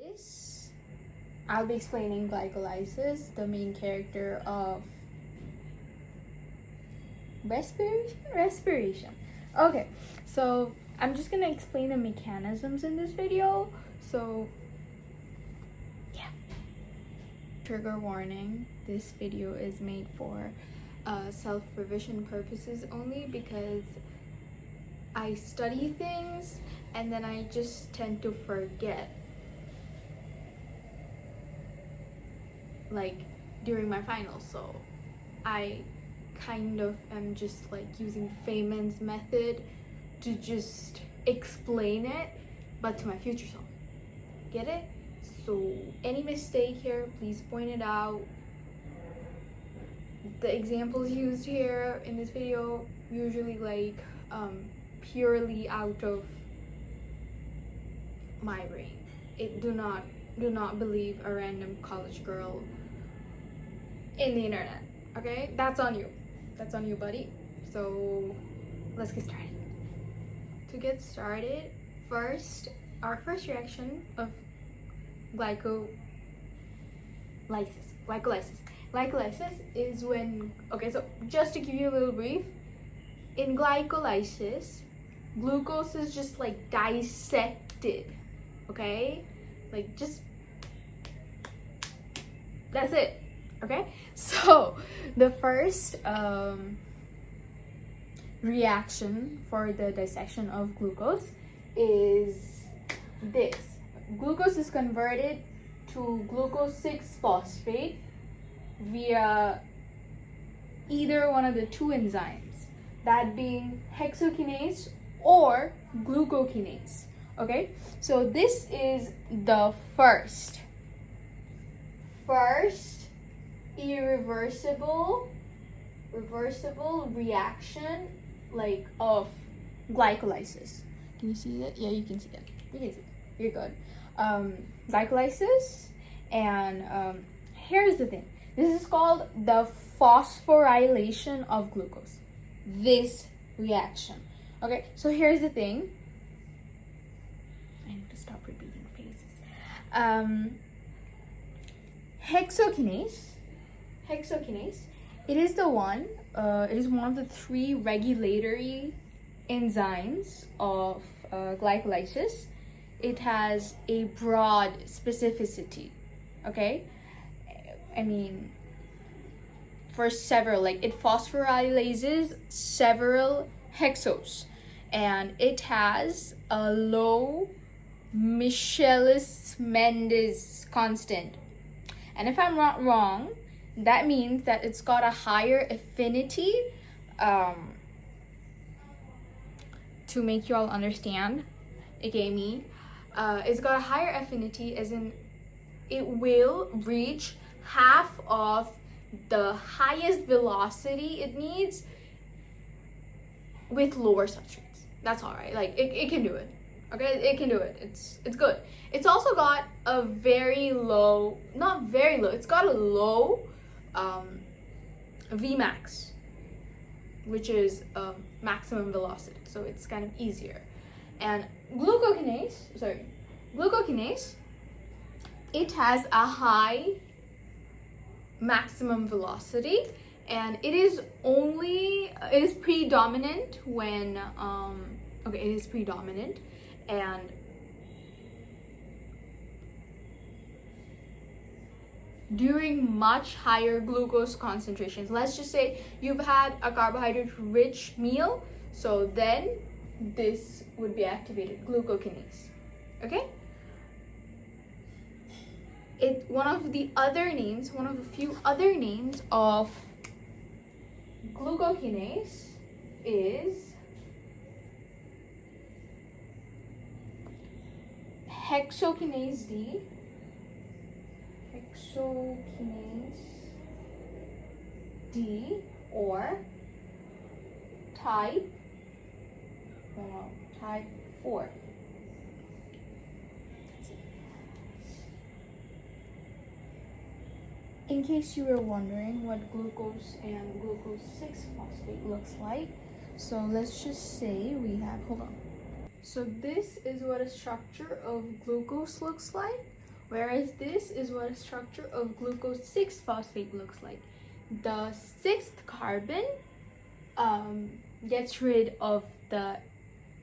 this, I'll be explaining glycolysis, the main character of respiration. Okay, so I'm just gonna explain the mechanisms in this video. So yeah, trigger warning, this video is made for self-revision purposes only, because I study things and then I just tend to forget, like during my finals. So I kind of am just like using Feynman's method to just explain it, but to my future self. Get it? So any mistake here, please point it out. The examples used here in this video usually like purely out of my brain. Do not believe a random college girl in the internet. Okay, that's on you. That's on you, buddy. So let's get started. To get started, our first reaction of glycolysis is when, okay, so just to give you a little brief, in glycolysis, glucose is just like dissected, okay? Like just, that's it, okay? So the first reaction for the dissection of glucose is this. Glucose is converted to glucose 6-phosphate via either one of the two enzymes, that being hexokinase or glucokinase. Okay, so this is the first irreversible reaction like of glycolysis. Can you see that? Yeah, you can see that. You can see it. You're good. Glycolysis, and here's the thing. This is called the phosphorylation of glucose. This reaction. Okay, so here's the thing. I need to stop repeating phases. Hexokinase. It is one of the three regulatory enzymes of glycolysis. It has a broad specificity. Okay, I mean, for several, like it phosphorylases several hexose, and it has a low Michaelis-Menten constant. And if I'm not wrong, that means that it's got a higher affinity. To make you all understand, aka me, it's got a higher affinity, as in it will reach half of the highest velocity it needs with lower substrates. That's all right. Like it can do it. Okay, it can do it. It's good. It's also got a very low, not very low. It's got a low Vmax, which is maximum velocity. So it's kind of easier. And glucokinase, it has a high maximum velocity, and it is predominant when it is predominant and during much higher glucose concentrations. Let's just say you've had a carbohydrate rich meal, so then this would be activated, glucokinase. Okay, one of the few other names of glucokinase is hexokinase D. Or type 4. In case you were wondering what glucose and glucose 6-phosphate looks like, so let's just say we have, hold on. So this is what a structure of glucose looks like Whereas this is what a structure of glucose 6-phosphate looks like. The 6th carbon gets rid of the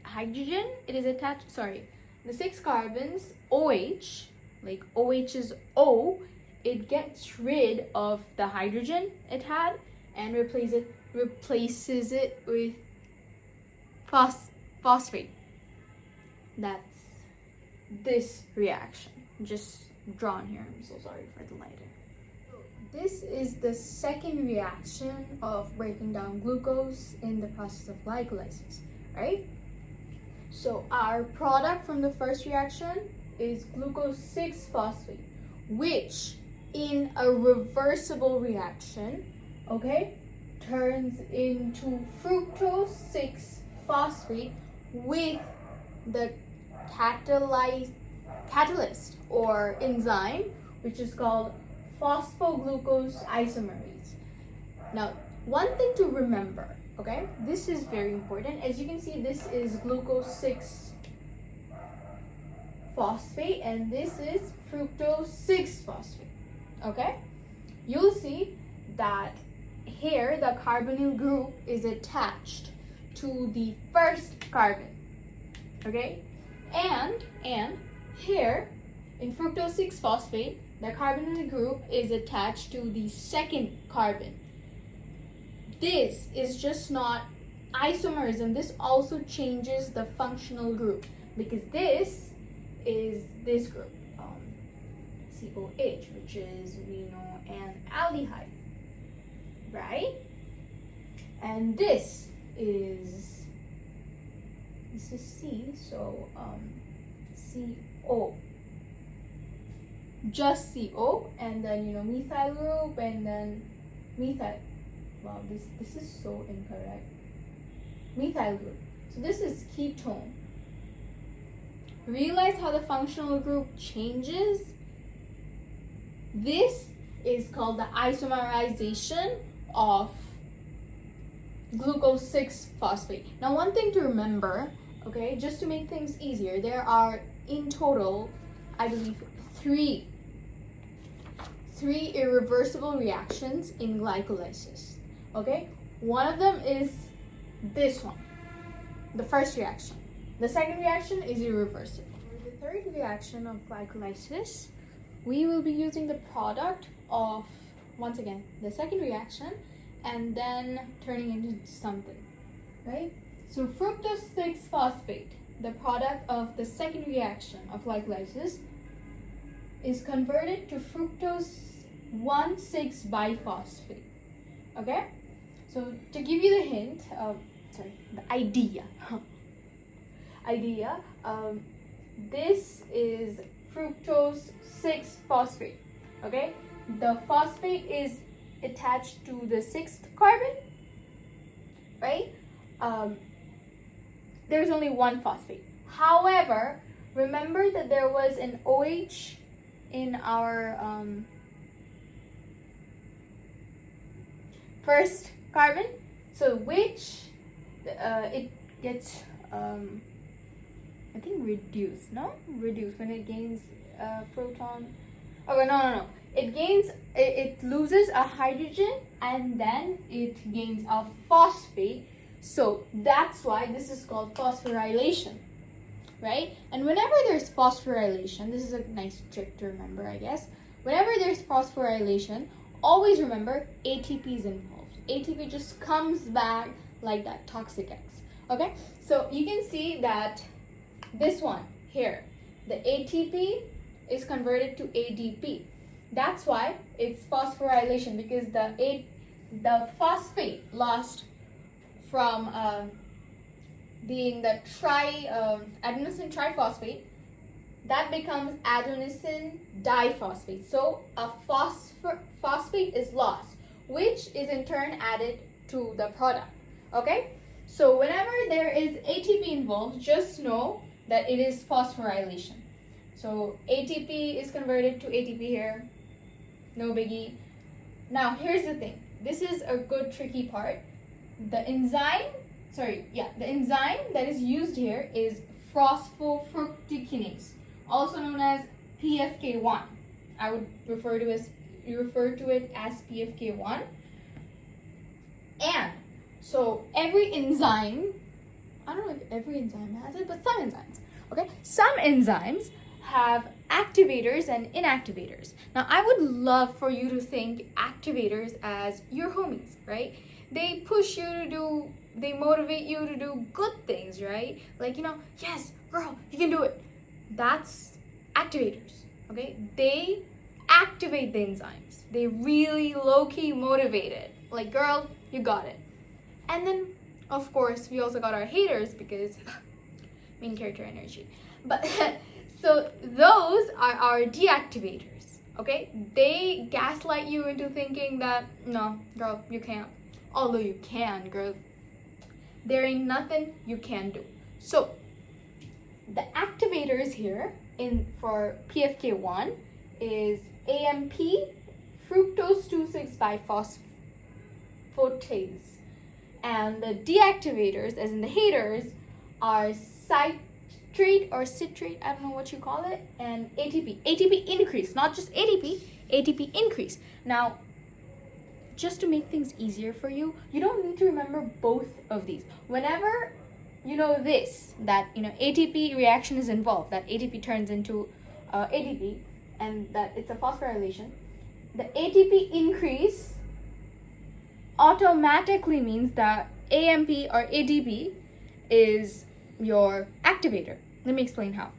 hydrogen it is attached. Sorry, the 6 carbons, OH, like OH is O, it gets rid of the hydrogen it had and replaces it with phosphate. That's this reaction, just drawn here. I'm so sorry for the lighting. This is the second reaction of breaking down glucose in the process of glycolysis, right? So our product from the first reaction is glucose 6-phosphate, which in a reversible reaction, okay, turns into fructose 6-phosphate with the catalyst or enzyme, which is called phosphoglucose isomerase. Now, one thing to remember, okay, this is very important. As you can see, this is glucose 6-phosphate and this is fructose 6-phosphate, okay? You'll see that here the carbonyl group is attached to the first carbon, okay? And here in fructose 6-phosphate, the carbonyl group is attached to the second carbon. This is just not isomerism. This also changes the functional group because this is this group, COH, which is, we know, an aldehyde, right? And this is C, so CO. Just CO, and then, you know, methyl group, and then methyl. Wow, this is so incorrect. Methyl group. So this is ketone. Realize how the functional group changes? This is called the isomerization of glucose 6-phosphate. Now, one thing to remember, okay, just to make things easier, there are in total, I believe, three irreversible reactions in glycolysis, okay? One of them is this one, the first reaction. The second reaction is irreversible. For the third reaction of glycolysis, we will be using the product of, once again, the second reaction and then turning it into something, right? So fructose 6-phosphate, the product of the second reaction of glycolysis, is converted to fructose 1,6-biphosphate. Okay? So to give you the hint, the idea. This is fructose 6-phosphate. Okay? The phosphate is attached to the 6th carbon, right? There's only one phosphate. However, remember that there was an OH in our first carbon, so which it gets I think reduced when it gains a proton. Oh no, it loses a hydrogen and then it gains a phosphate, so that's why this is called phosphorylation, right? And whenever there's phosphorylation, this is a nice trick to remember, I guess. Whenever there's phosphorylation, always remember ATP is involved. ATP just comes back like that, toxic X. Okay, so you can see that this one here, the ATP is converted to ADP. That's why it's phosphorylation, because the phosphate lost from being the adenosine triphosphate, that becomes adenosine diphosphate. So a phosphate is lost, which is in turn added to the product. Okay? So whenever there is ATP involved, just know that it is phosphorylation. So ATP is converted to ATP here. No biggie. Now here's the thing. This is a good tricky part. The enzyme that is used here is phosphofructikinase, also known as PFK1. I would refer to it as PFK1. And so every enzyme, I don't know if every enzyme has it, but some enzymes, okay? Some enzymes have activators and inactivators. Now, I would love for you to think activators as your homies, right? They push you to do, they motivate you to do good things, right? Like, yes, girl, you can do it. That's activators, okay? They activate the enzymes. They really low-key motivate it. Like, girl, you got it. And then, of course, we also got our haters because main character energy. But so those are our deactivators, okay? They gaslight you into thinking that, no, girl, you can't. Although you can, girl. There ain't nothing you can do. So the activators here for PFK1 is AMP, fructose 2,6-biphosphotase. And the deactivators, as in the haters, are citrate or citrate, I don't know what you call it, and ATP. ATP increase, not just ATP, ATP increase. Now, just to make things easier for you, you don't need to remember both of these. Whenever you know this, that ATP reaction is involved, that ATP turns into ATP, and that it's a phosphorylation, the ATP increase automatically means that AMP or ATP is your activator. Let me explain how.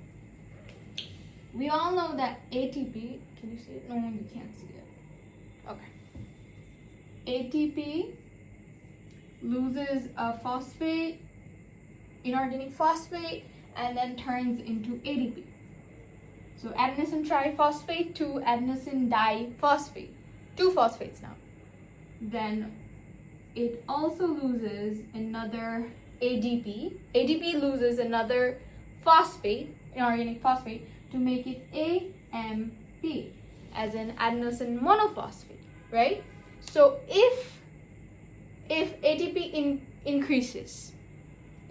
We all know that ATP, can you see it? No, you can't see it. Okay. ATP loses a phosphate, inorganic phosphate, and then turns into ADP. So adenosine triphosphate to adenosine diphosphate. 2 phosphates now. Then it also loses another ADP. ADP loses another phosphate, inorganic phosphate, to make it AMP, as in adenosine monophosphate, right? So if ATP increases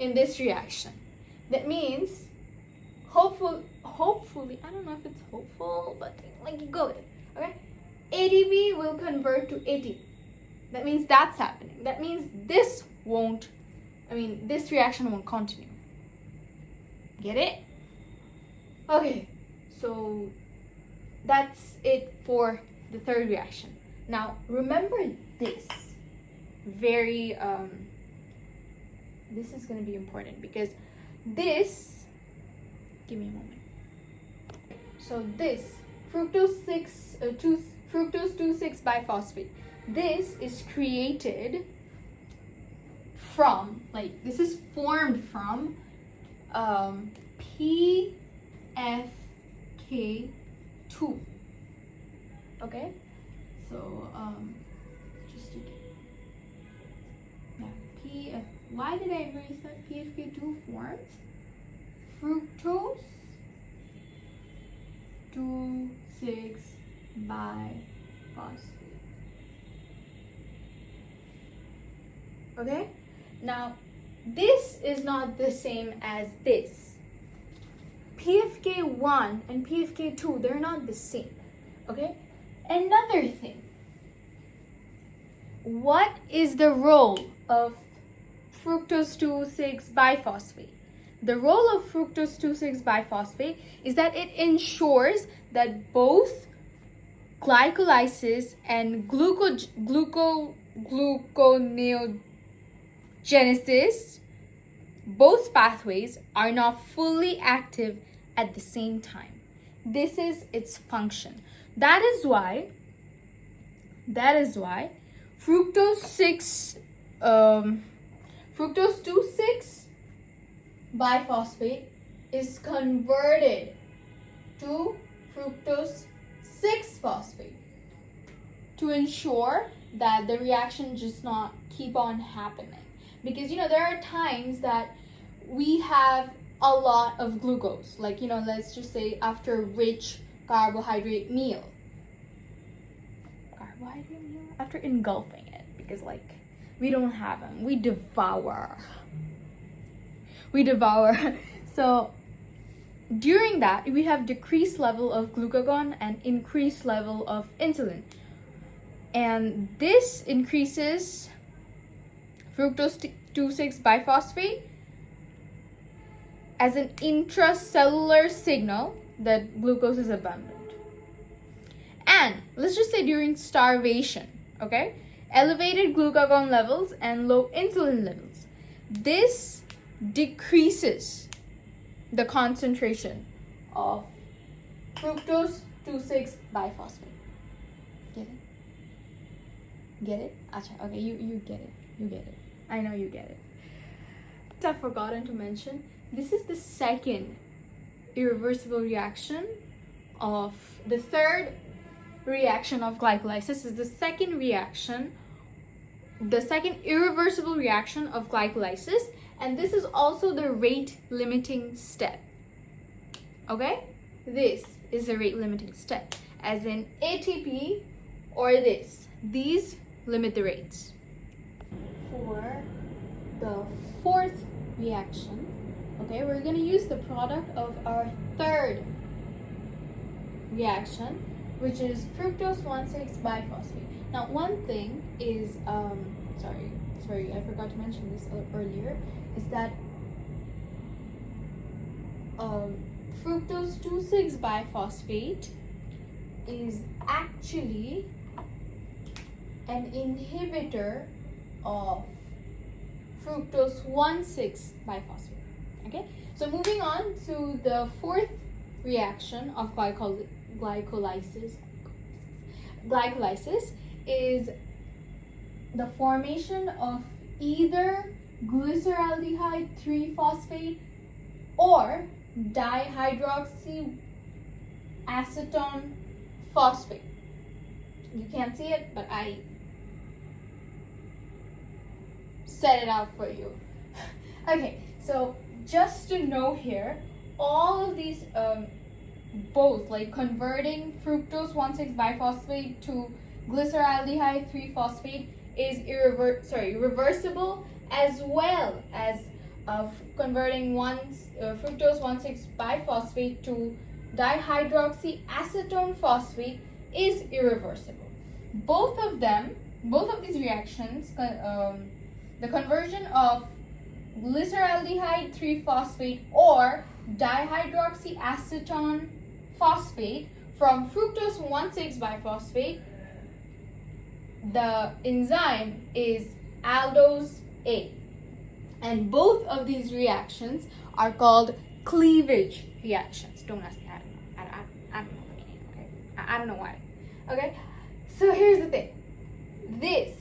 in this reaction, that means hopefully, I don't know if it's hopeful, but like you go with it, okay? ADP will convert to ATP. That means that's happening. That means this reaction won't continue. Get it? Okay, so that's it for the third reaction. Now, remember this. This is going to be important because this, give me a moment. So this, fructose 2,6-biphosphate, this is created from, this is formed from PFK2. Okay? So, just to get, why did I erase that? PFK2 forms fructose 2,6-biphosphate. Okay? Now, this is not the same as this. PFK1 and PFK2, they're not the same. Okay? Another thing. What is the role of fructose 2,6-biphosphate? The role of fructose 2,6-biphosphate is that it ensures that both glycolysis and gluconeogenesis, both pathways, are not fully active at the same time. This is its function. That is why fructose 2,6-biphosphate is converted to fructose 6-phosphate to ensure that the reaction just not keep on happening. Because there are times that we have a lot of glucose, let's just say after a rich carbohydrate meal, after engulfing it, because we don't have them, we devour. So during that, we have decreased level of glucagon and increased level of insulin. And this increases fructose 2,6 biphosphate as an intracellular signal that glucose is abundant. And let's just say during starvation, okay, elevated glucagon levels and low insulin levels, this decreases the concentration of fructose 2,6 biphosphate. Get it? Get it? Achha, okay, you get it. You get it. I know you get it. I've forgotten to mention, this is the second irreversible reaction of the third reaction of glycolysis. Is the second reaction, the second irreversible reaction of glycolysis, and this is also the rate limiting step. Okay, this is the rate limiting step, as in ATP or this. These limit the rates. For the fourth reaction, okay, we're going to use the product of our third reaction, which is fructose 1,6 biphosphate. Now, one thing is, sorry, I forgot to mention this earlier, is that fructose 2,6 biphosphate is actually an inhibitor of fructose 1,6 biphosphate. Okay, so moving on to the fourth reaction of glycolysis is the formation of either glyceraldehyde 3-phosphate or dihydroxyacetone phosphate. You can't see it, but I set it out for you. Okay, so just to know here, all of these both, like converting fructose 1,6 biphosphate to glyceraldehyde 3-phosphate is reversible, as well as converting fructose 1,6 biphosphate to dihydroxyacetone phosphate is irreversible. Both of these reactions, the conversion of glyceraldehyde 3-phosphate or dihydroxyacetone phosphate from fructose 1,6 biphosphate, the enzyme is aldose A. And both of these reactions are called cleavage reactions. Don't ask me, I don't know the meaning, okay? I don't know why. Okay? So here's the thing. This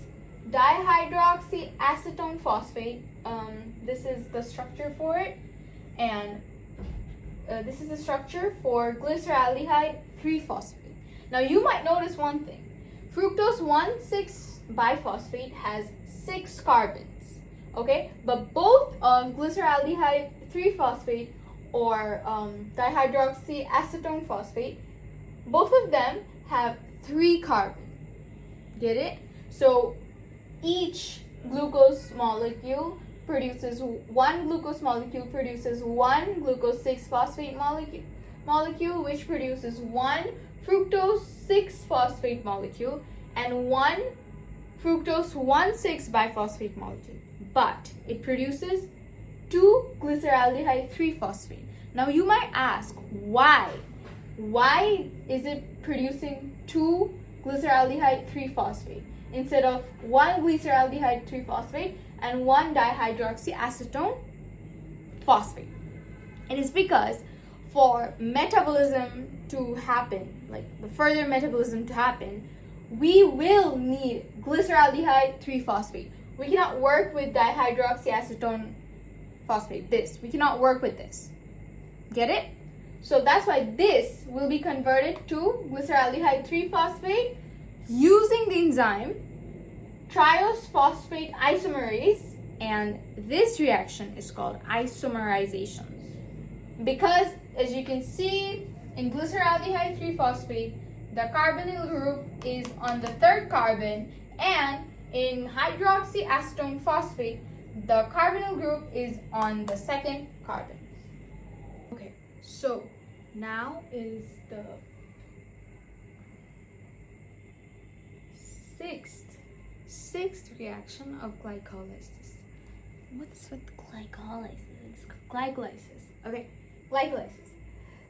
dihydroxyacetone phosphate, this is the structure for it, and this is the structure for glyceraldehyde 3-phosphate. Now you might notice one thing. Fructose 1,6 biphosphate has 6 carbons, okay? But both of glyceraldehyde 3-phosphate or dihydroxyacetone phosphate, both of them have 3 carbons. Get it? So each glucose molecule produces one glucose 6-phosphate molecule, which produces one fructose 6-phosphate molecule and one fructose 1,6 biphosphate molecule. But it produces 2 glyceraldehyde 3-phosphate. Now you might ask, why? Why is it producing 2 glyceraldehyde 3-phosphate instead of 1 glyceraldehyde 3-phosphate and 1 dihydroxyacetone phosphate? It is because for metabolism to happen, like the further metabolism to happen, we will need glyceraldehyde 3-phosphate. We cannot work with dihydroxyacetone phosphate. We cannot work with this. Get it? So that's why this will be converted to glyceraldehyde 3-phosphate using the enzyme triose phosphate isomerase, and this reaction is called isomerization. Because as you can see in glyceraldehyde 3-phosphate, the carbonyl group is on the 3rd carbon, and in hydroxyacetone phosphate, the carbonyl group is on the 2nd carbon. Okay, So now is the sixth reaction of glycolysis. What's with glycolysis? It's glycolysis. Okay, glycolysis.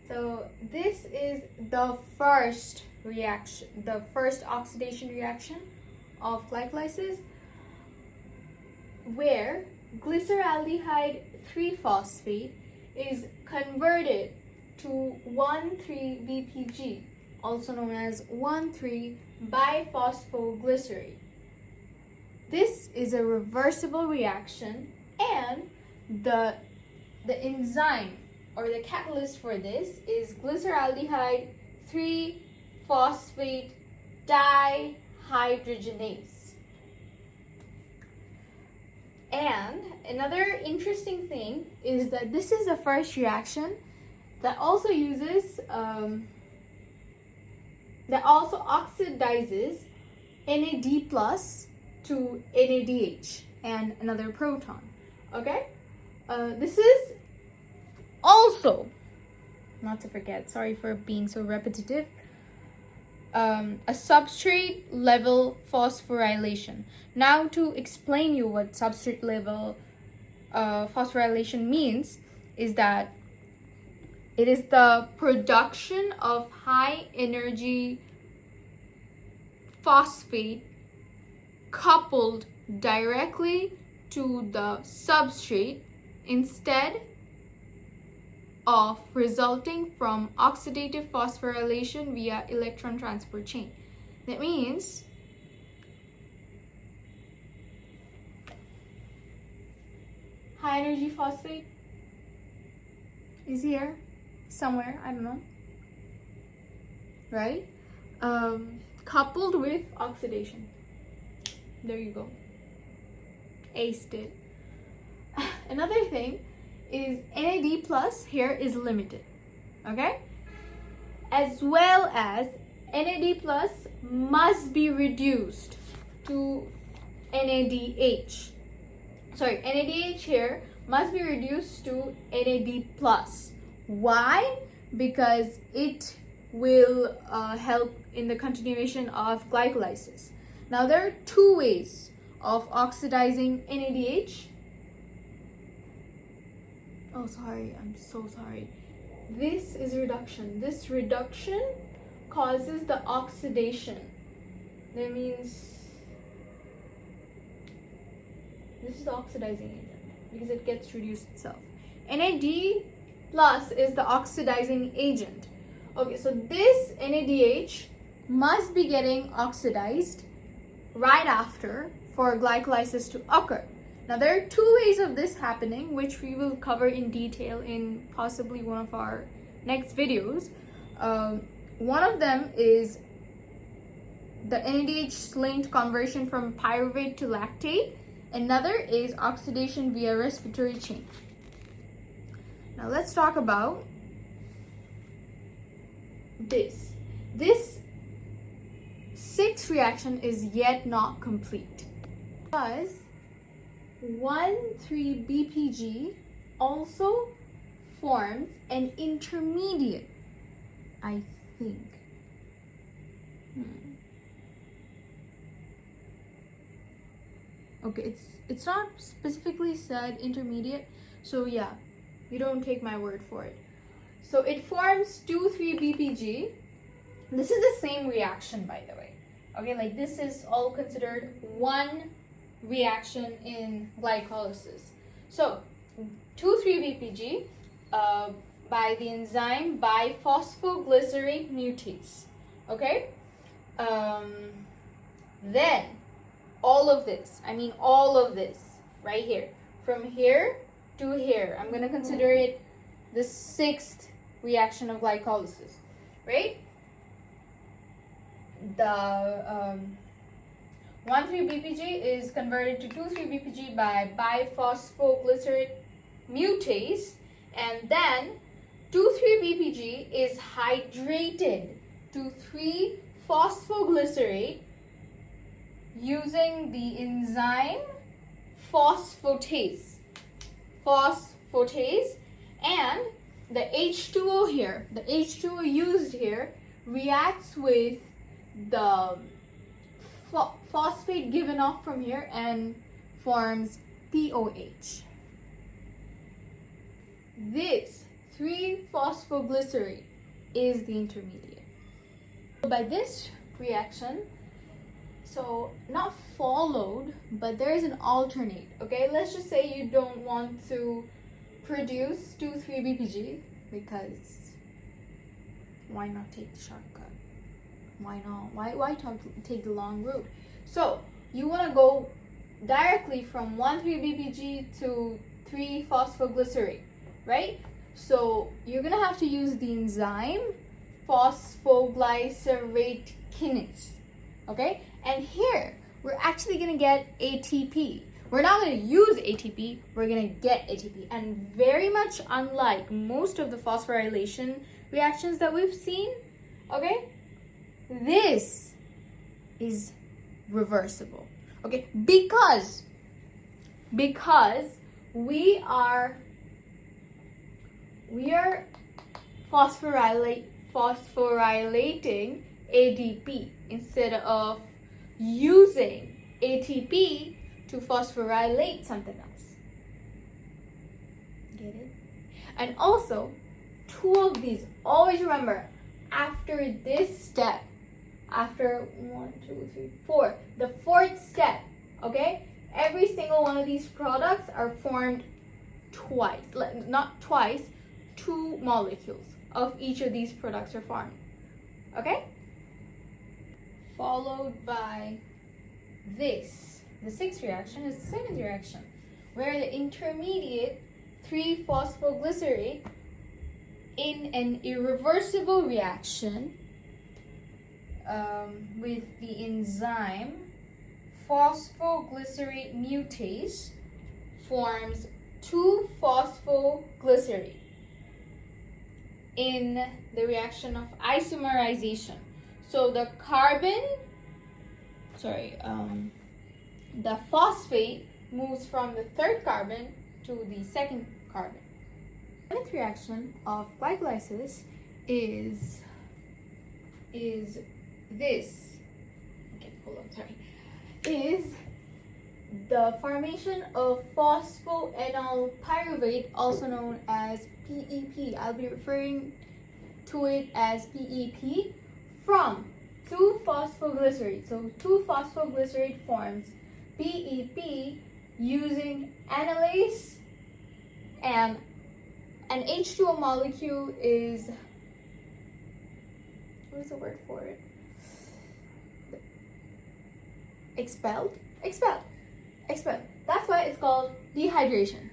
So this is the first reaction, the first oxidation reaction of glycolysis, where glyceraldehyde 3-phosphate is converted to 1,3-BPG, also known as 1,3-biphosphoglycerate. This is a reversible reaction, and the enzyme or the catalyst for this is glyceraldehyde 3-phosphate dihydrogenase. And another interesting thing is that this is the first reaction that also uses that also oxidizes NAD+ to NADH and another proton. Okay, this is also, not to forget, sorry for being so repetitive, a substrate level phosphorylation. Now, to explain you what substrate level phosphorylation means is that it is the production of high energy phosphate coupled directly to the substrate instead of resulting from oxidative phosphorylation via electron transport chain. That means high energy phosphate is here somewhere, I don't know, right? Coupled with oxidation. There you go. Aced it. Another thing is NAD+ here is limited, okay? As well as NAD+ must be reduced to NADH. Sorry, NADH here must be reduced to NAD+. Why? Because it will help in the continuation of glycolysis. Now, there are two ways of oxidizing NADH. Oh, sorry, I'm so sorry. This is reduction. This reduction causes the oxidation. That means this is the oxidizing agent because it gets reduced itself. NAD+ is the oxidizing agent. Okay, so this NADH must be getting oxidized right after for glycolysis to occur. Now, there are two ways of this happening, which we will cover in detail in possibly one of our next videos. One of them is the NADH-linked conversion from pyruvate to lactate. Another is oxidation via respiratory chain. Now, let's talk about this. This sixth reaction is yet not complete because 1,3-BPG also forms an intermediate, I think. Okay, it's not specifically said intermediate, so yeah, you don't take my word for it. So it forms 2,3-BPG. This is the same reaction, by the way. Okay, like this is all considered one reaction in glycolysis. So 2,3-BPG by the enzyme biphosphoglycerate mutase. Okay, then all of this right here, from here to here, I'm gonna consider it the sixth reaction of glycolysis, right? The 1,3-BPG is converted to 2,3-BPG by biphosphoglycerate mutase, and then 2,3-BPG is hydrated to 3-phosphoglycerate using the enzyme phosphatase, and the H2O here, the H2O used here reacts with the phosphate given off from here and forms POH. This 3-phosphoglycerate is the intermediate. By this reaction, so not followed, but there is an alternate. Okay, let's just say you don't want to produce 2,3-BPG because why not take the shortcut? Why not? Why take the long route? So you want to go directly from 1,3-BPG to 3-phosphoglycerate, right? So you're gonna have to use the enzyme phosphoglycerate kinase. Okay, and here we're actually gonna get ATP. We're not gonna use ATP, we're gonna get ATP. And very much unlike most of the phosphorylation reactions that we've seen, okay, this is reversible. Okay, because we are phosphorylating ADP instead of using ATP to phosphorylate something else. Get it? And also, two of these, always remember, after this step, after 1, 2, 3, 4, the fourth step, okay? Every single one of these products are formed twice, not twice, 2 molecules of each of these products are formed, okay? Followed by this. The 6th reaction is the 7th reaction, where the intermediate 3-phosphoglycerate in an irreversible reaction with the enzyme phosphoglycerate mutase forms 2-phosphoglycerate in the reaction of isomerization. So the the phosphate moves from the 3rd carbon to the 2nd carbon. The 7th reaction of glycolysis is this. Okay, hold on, sorry. Is the formation of phosphoenol pyruvate, also known as PEP. I'll be referring to it as PEP from 2-phosphoglycerate. So 2-phosphoglycerate forms PEP using analase, and an H2O molecule is, what is the word for it? Expelled. That's why it's called dehydration.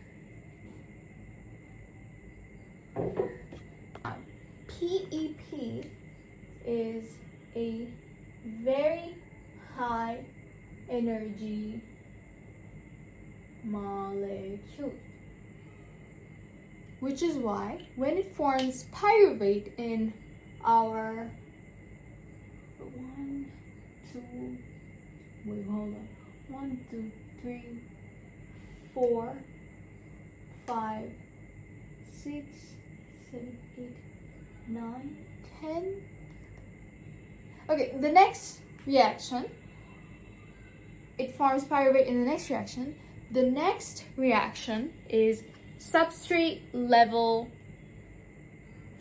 PEP is a very high energy molecule, which is why when it forms pyruvate in our 1, 2, 3, 4, 5, 6, 7, 8, 9, 10. Okay, the next reaction, it forms pyruvate in the next reaction. The next reaction is substrate level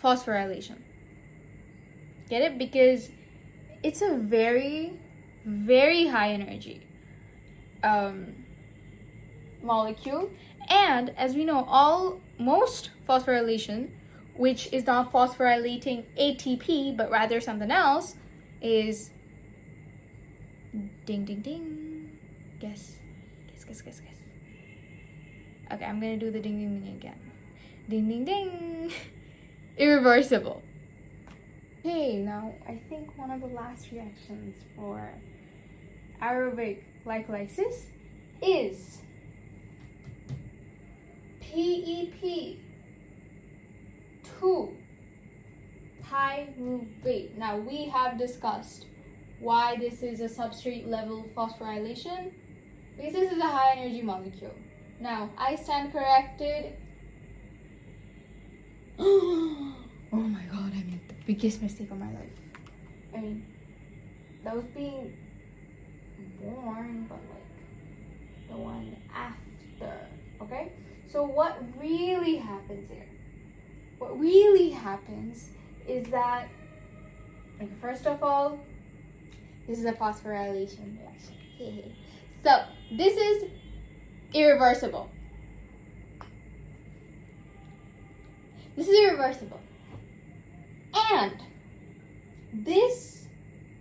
phosphorylation. Get it? Because it's a very, very high energy molecule, and as we know, most phosphorylation, which is not phosphorylating ATP but rather something else, is ding ding ding. Guess. Okay, I'm gonna do the ding ding ding again. Ding ding ding. Irreversible. Okay, now I think one of the last reactions for aerobic glycolysis is PEP 2 pyruvate. Now we have discussed why this is a substrate level phosphorylation, because this is a high energy molecule. Now I stand corrected. Oh my god, I made the biggest mistake of my life. I mean, that was being born, but like the one after, okay? So what really happens here? What really happens is that, like, first of all, this is a phosphorylation reaction. So this is irreversible. This is irreversible. And this,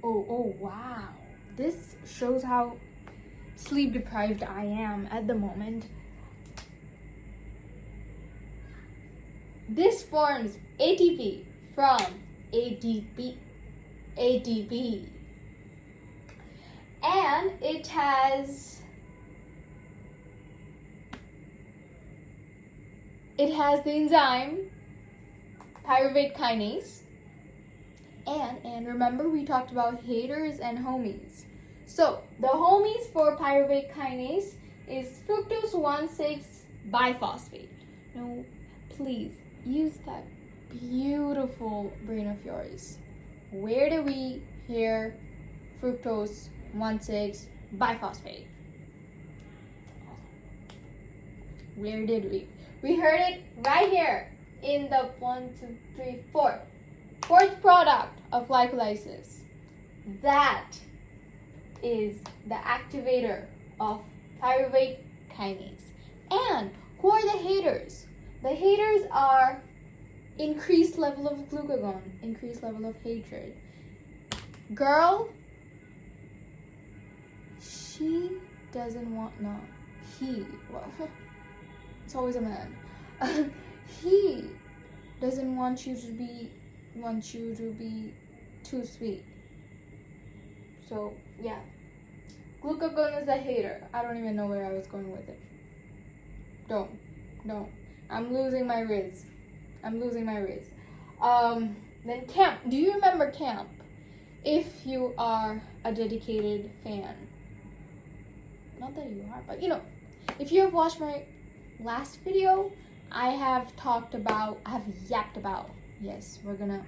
oh wow. This shows how sleep deprived I am at the moment. This forms ATP from ADP. And it has the enzyme pyruvate kinase. And remember we talked about haters and homies. So the homies for pyruvate kinase is fructose 1,6 biphosphate. Now, please use that beautiful brain of yours. Where do we hear fructose 1,6 biphosphate? Where did we? We heard it right here in the 4th product of glycolysis. That is the activator of pyruvate kinase. And who are the haters? The haters are increased level of glucagon, increased level of hatred. Girl, she doesn't want, no, he, well, it's always a man. He doesn't want you to be too sweet. So yeah, glucagon is a hater. I don't even know where I was going with it. Don't. I'm losing my riz. Then camp. Do you remember camp? If you are a dedicated fan. Not that you are, but you know, if you have watched my last video, I have yapped about. Yes, we're gonna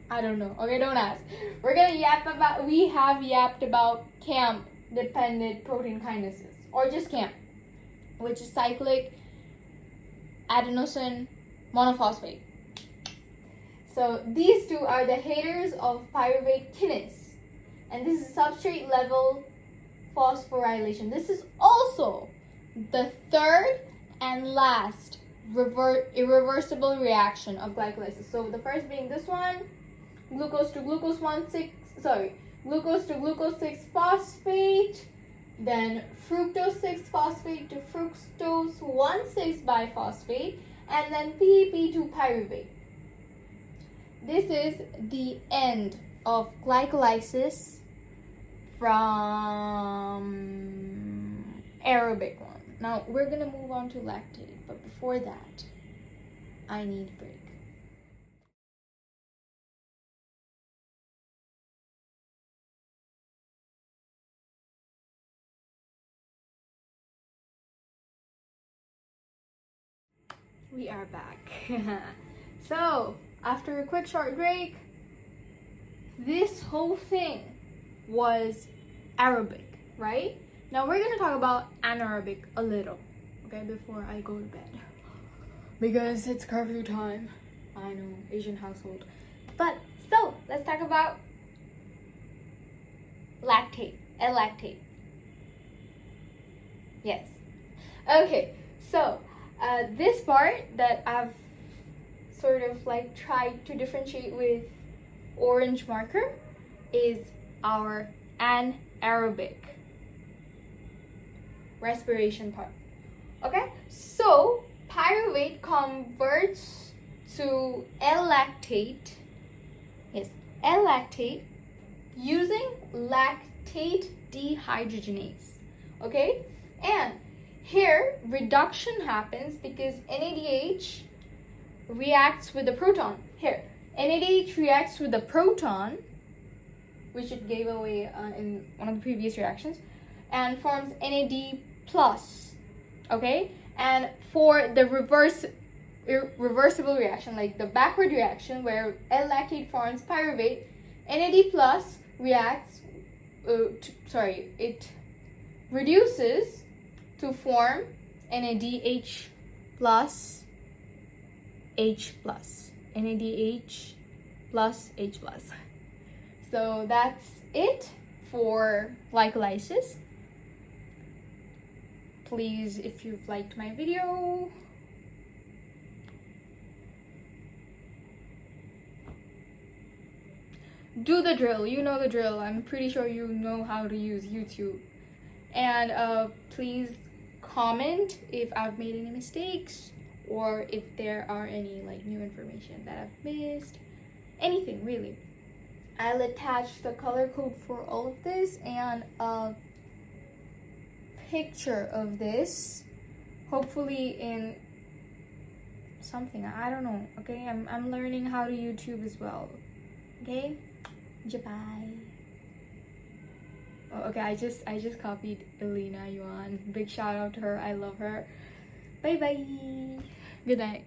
I don't know. Okay, don't ask. We have yapped about CAMP dependent protein kinases, or just CAMP, which is cyclic adenosine monophosphate. So these two are the haters of pyruvate kinase, and this is substrate level phosphorylation. This is also the third and last irreversible reaction of glycolysis. So the first being this one, glucose to glucose 6 phosphate, then fructose 6 phosphate to fructose 1,6 biphosphate, and then PEP2 pyruvate. This is the end of glycolysis from aerobic one. Now we're gonna move on to lactate, but before that, I need a break. We are back. So, after a quick short break, this whole thing was aerobic, right? Now we're gonna talk about anaerobic a little, okay, before I go to bed. Because it's curfew time. I know, Asian household. But, so, let's talk about lactate, L-lactate. Yes. Okay, so, this part that I've sort of like tried to differentiate with orange marker is our anaerobic respiration part. Okay, so pyruvate converts to L-lactate. Yes, L-lactate using lactate dehydrogenase. Okay, and here reduction happens because NADH reacts with the proton. Here, NADH reacts with the proton, which it gave away in one of the previous reactions, and forms NAD+. Okay, And for the reversible reaction, like the backward reaction where L-lactate forms pyruvate, NAD plus reacts, it reduces to form NADH plus H plus. NADH plus H plus. So that's it for glycolysis. Please, if you've liked my video, do the drill. You know the drill. I'm pretty sure you know how to use YouTube. And please comment if I've made any mistakes or if there are any like new information that I've missed. Anything really. I'll attach the color code for all of this and a picture of this, hopefully in something, I don't know. Okay, I'm learning how to YouTube as well. Okay, bye. Oh, okay, I just copied Elena Yuan. Big shout out to her. I love her. Bye bye. Good night.